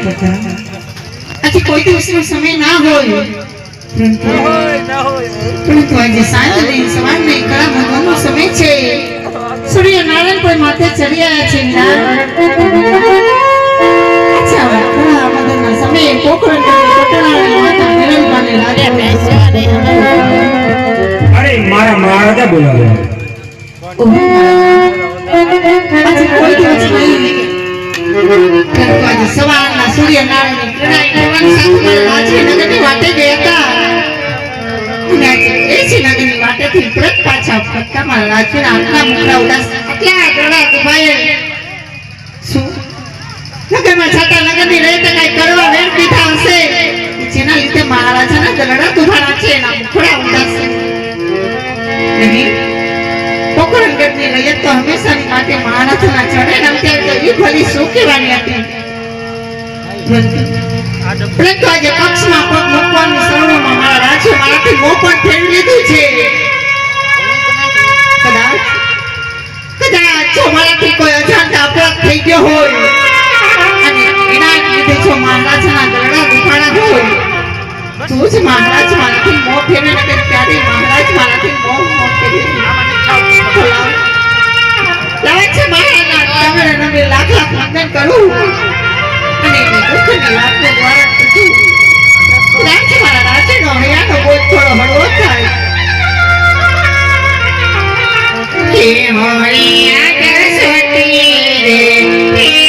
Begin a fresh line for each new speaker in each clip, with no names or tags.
આજે કોઈ દિવસનો સમય ના હોય પરંતુ આજે સાંજ નહીં સવાર નહીં કળા ભગવાનનો સમય છે સૂર્યનારાયણ પણ માથે ચડી આવ્યા છે સમયે પોખરણ પટણાની માતા વિરલબાને લાગે
અરે મારા મહારાજા બોલાવ્યા
આજે કોઈ દિવસ નહીં આજે સવારના સૂર્યનારાયણ પ્રણામ કરવાની સાથે નગરની વાટે ગયા હતા અને એસી નગરની વાટેથી પરત પાછા ફટકામાં રાજ્યના આટલા મુખડા ઉદાસ આટલા ગળા દુભાઈએ શું નગરમાં છાતા નગરની રહેતે કઈ કરવા વેર દીધા હશે જેના લીધે મહારાજાના ગળડા દુભાણા છે એના મુખડા ઉદાસ નહીં પોખરણગઢની રૈયત તો હંમેશાની માટે મહારાજાના ચડે નમતે તો એ ભલી શું કહેવાની હતી પરંતુ આજે પક્ષમાં પગ મૂકવાની શરણોમાં મારા રાજ્ય મારાથી મોં પણ ફેરવી લીધું છે કદાચ જો મારાથી કોઈ અજાણતા અપરાધ થઈ ગયો હોય અને એના લીધે જો મહારાજાના ગળડા દુખાણા હોય તો જ મહારાજ મારાથી મોં ફેરવે નકર ત્યારે મહારાજ મારાથી મોં ફેરવે લાવે છે મહારાજના તમારા નામે લાખ લાખ વંદન કરું અને દુઃખની વાતો દ્વારા કીધું રાજ્ય મારા રાજ્યનો હૈયાનો બોજ થોડો હળવો થાય કે હૈયા સરસ્વતી રે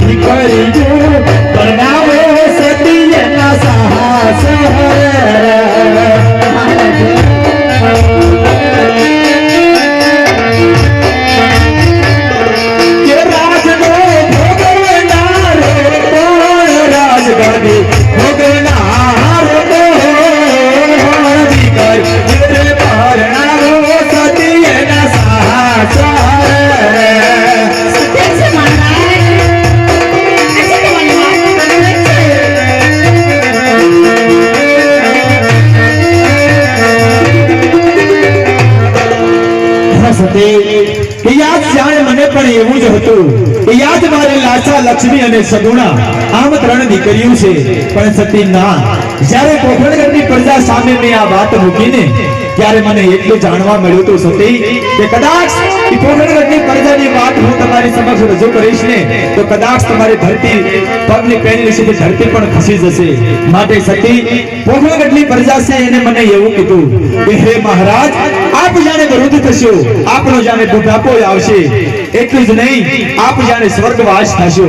દીકરીઓ પરણાવો સતી એના સાહસ કે રાજનો ભોગવનારો કોણ રાજગાદી ભોગવનારો કોણ દીકરી પરણાવો સતી એના સાહસ
સત્ય છે મહારાજ. આજે તમારી વાત બરાબર છે.
સતી કે યાદ જાણે મને પણ એવું જ હતું કે યાદ મારી લાચા લક્ષ્મી અને સગુણા આમ ત્રણ દીકરીઓ છે પણ સતી ના જ્યારે પોખરણગઢની પ્રજા સામે મેં આ વાત મૂકીને ત્યારે મને એટલું જાણવા મળ્યું હતું સતી કે કદાચ એ પોખરણગઢની પ્રજાની વાત હું તમારી સમક્ષ રજૂ કરીશ ને તો કદાચ તમારી ધરતી પગની પેની વિશે ધરતી પણ ખસી જશે માટે સતી પોખરણગઢની પ્રજા છે એને મને એવું કીધું કે હે મહારાજ આપ જાણે વૃદ્ધ થશો આપનો જાણે બુઢાપો આવશે એટલું જ નહીં આપ જાણે સ્વર્ગવાસ થશો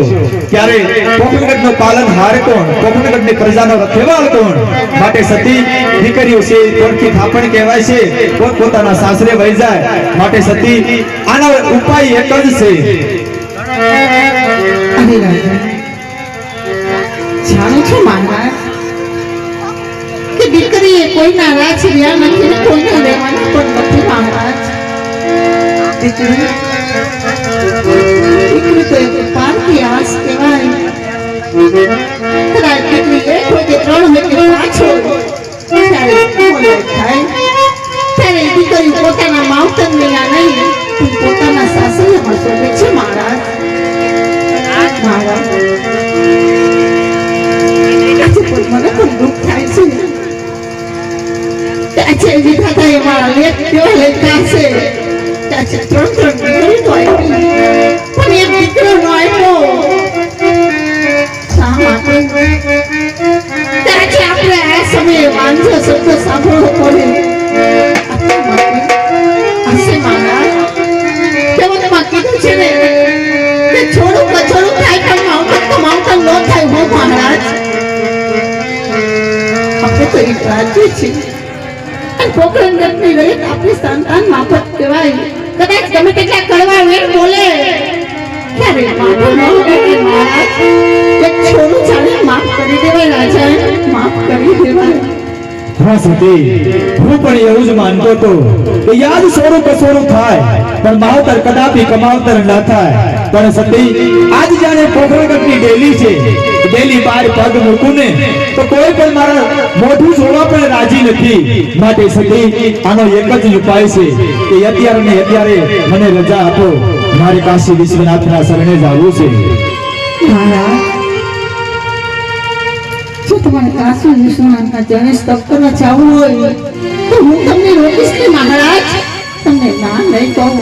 ત્યારે પોખરણગઢનો પાલનહાર કોણ પોખરણગઢની પ્રજાનો રખેવાળ કોણ માટે સતી દીકરીઓ છે કોણથી થાપણ કહેવાય છે પોતાના સાસરે વહી જાય માટે સતી આનો ઉપાય એક જ છે
અરે રાજા, જાણું છું મહારાજ કે દીકરીએ કોઈના રાજ રહ્યા નથી ને કોઈના રહેવાના પણ નથી મહારાજ. દીકરી તો એક પારકી આસ કહેવાય. કદાચ દીકરી એક હોય કે ત્રણ હોય કે પાંચ હોય ત્યારે મોડું થાય ત્યારે દીકરી પોતાના માવતરને આ નહીં પણ પોતાના સાસરિયામાં શોધે છે મહારાજ. મહારાજ આજે પણ મને પણ દુઃખ થાય છે કે આજે વિધાતાએ મારા લેખ કેવો લખ્યા છે કે આજે ત્રણ દીકરી તો આપી પણ એક દીકરો નો આપ્યો. શા માટે કે આજે આપણે આ સમયે વાંઝો શબ્દ સાંભળવો પડે. હશે મહારાજ કેવલમાં કીધું છે ને કે છોડું કછોડું થાય પણ માવતર ન થાય હો મહારાજ. આપણે તો એક રાજ્ય છે અને પોખરણગઢની રહીત આપણી સંતાન માફત કહેવાય. કદાચ ગમે તેટલા કડવા વેર બોલે ત્યારે માફું ન હોય મહારાજ. એક છોડું ચાલે માફ કરી દેવાય રાજા, માફ કરી દેવાય.
હા સતી હું પણ એવું જ માનતો હતો કે યાદ સોરું કસોરું થાય પણ માવતર કદાપી કમાવતર ન થાય પણ સતી આજ જાણે પોખરણગઢની ડેલી છે ડેલી બાર પગ મૂકું ને તો કોઈ પણ મારા મોઢું જોવા પણ રાજી નથી માટે સતી આનો એક જ ઉપાય છે કે અત્યારે ને અત્યારે મને રજા આપો મારે કાશી વિશ્વનાથના શરણે જવું છે.
મહારાજ જો તમારે કાશી વિશ્વનાથના ચરણે સ્તપ કરવા જવું હોય તો હું તમને રોકીશ નહીં મહારાજ, તમને ના નહીં કહું.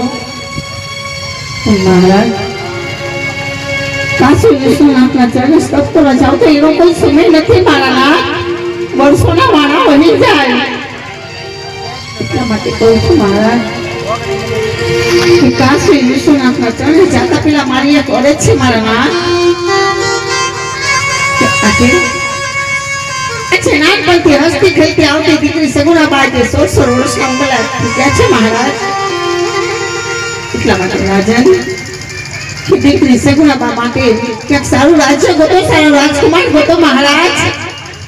પણ મહારાજ કાશી વિશ્વનાથના ચરણે સ્તપ કરવા જાવ તો એનો કોઈ સમય નથી મારા નાથ. વર્ષોના વાણા બની જાય એટલા માટે કહું છું મહારાજ કે કાશી વિશ્વનાથના ચરણે જાતા પેલા મારી એક અરજ છે મારા નાથ કે આજે નાનપણથી હસતી ખેલતી આવતી દીકરી સગુણાબા જે 16 વર્ષના ઉંમરના થઈ ગયા છે મહારાજ. એટલા માટે રાજા કે દીકરી સગુણાબા માટે ક્યાંક સારું રાજ્ય ગોતો, સારો રાજકુમાર ગોતો મહારાજ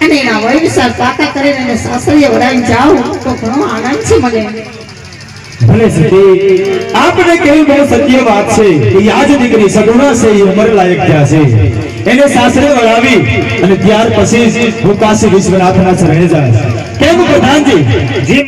અને એના વયસાર પાકા કરીને એને સાસરીએ વડાવીને જાઓ તો ઘણો આનંદ છે મને.
ભલે સતી આપણે કેવી બહુ સત્ય વાત છે કે યાદ દીકરી સગુણા છે એ ઉંમર લાયક થયા છે એને સાસરે વળાવી અને ત્યાર પછી હું કાશી વિશ્વનાથના શરણે જાય. કેમ પ્રધાનજી? જી